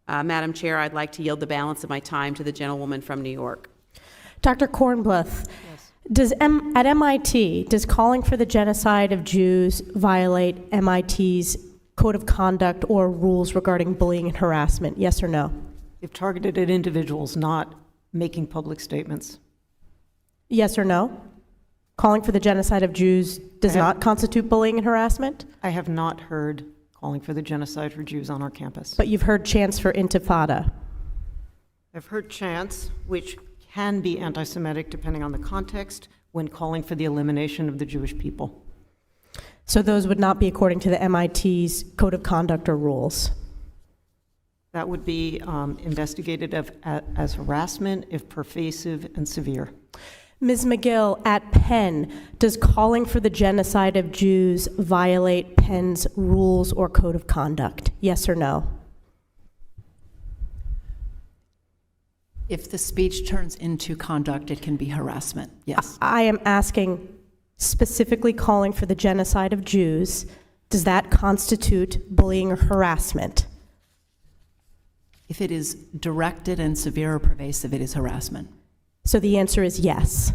Madam Chair, I'd like to yield the balance of my time to the gentlewoman from New York. Dr. Kornbluth, Yes. at MIT, does calling for the genocide of Jews violate MIT's code of conduct or rules regarding bullying and harassment? Yes or no? If targeted at individuals, not making public statements. Yes or no? Calling for the genocide of Jews does not constitute bullying and harassment? I have not heard calling for the genocide for Jews on our campus. But you've heard chants for intifada. I've heard chants, which can be anti-Semitic depending on the context, when calling for the elimination of the Jewish people. So those would not be according to the MIT's code of conduct or rules? That would be investigated as harassment if pervasive and severe. Ms. Magill, at Penn, does calling for the genocide of Jews violate Penn's rules or code of conduct? Yes or no? If the speech turns into conduct, it can be harassment, yes. I am asking specifically calling for the genocide of Jews. Does that constitute bullying or harassment? If it is directed and severe or pervasive, it is harassment. So the answer is yes.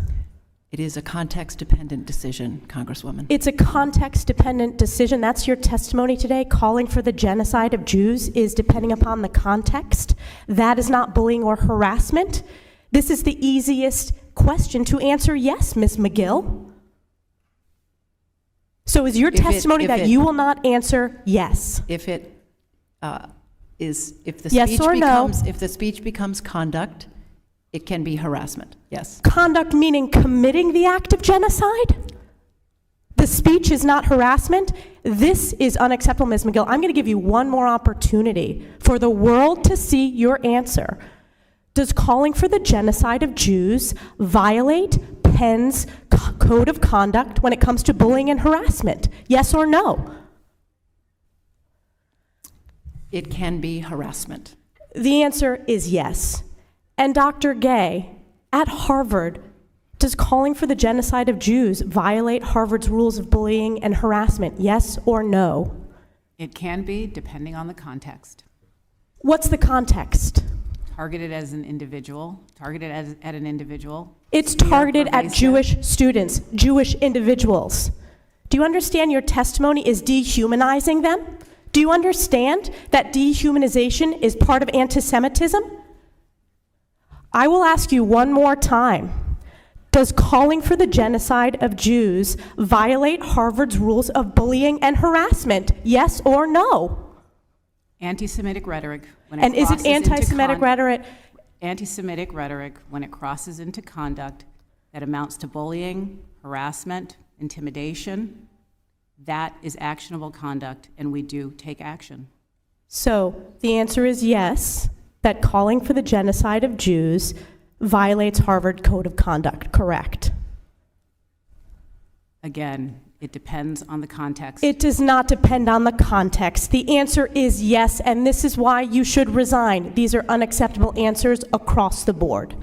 It is a context-dependent decision, Congresswoman. It's a context-dependent decision. That's your testimony today. Calling for the genocide of Jews is depending upon the context. That is not bullying or harassment. This is the easiest question to answer yes, Ms. Magill. So is your testimony that you will not answer yes? If it if the Yes speech or no? becomes if the speech becomes conduct, it can be harassment. Yes. Conduct meaning committing the act of genocide? The speech is not harassment? This is unacceptable, Ms. Magill. I'm going to give you one more opportunity for the world to see your answer. Does calling for the genocide of Jews violate Penn's code of conduct when it comes to bullying and harassment? Yes or no? It can be harassment. The answer is yes. And Dr. Gay, at Harvard, does calling for the genocide of Jews violate Harvard's rules of bullying and harassment? Yes or no? It can be, depending on the context. What's the context? Targeted as an individual, targeted at an individual. It's severe, targeted at pervasive. Jewish students, Jewish individuals. Do you understand your testimony is dehumanizing them? Do you understand that dehumanization is part of anti-Semitism? I will ask you one more time. Does calling for the genocide of Jews violate Harvard's rules of bullying and harassment? Yes or no? Anti-Semitic rhetoric. When it And is it crosses into anti-Semitic rhetoric? Anti-Semitic rhetoric, when it crosses into conduct that amounts to bullying, harassment, intimidation, that is actionable conduct, and we do take action. So the answer is yes, that calling for the genocide of Jews violates Harvard Code of Conduct, correct? Again, it depends on the context. It does not depend on the context. The answer is yes, and this is why you should resign. These are unacceptable answers across the board.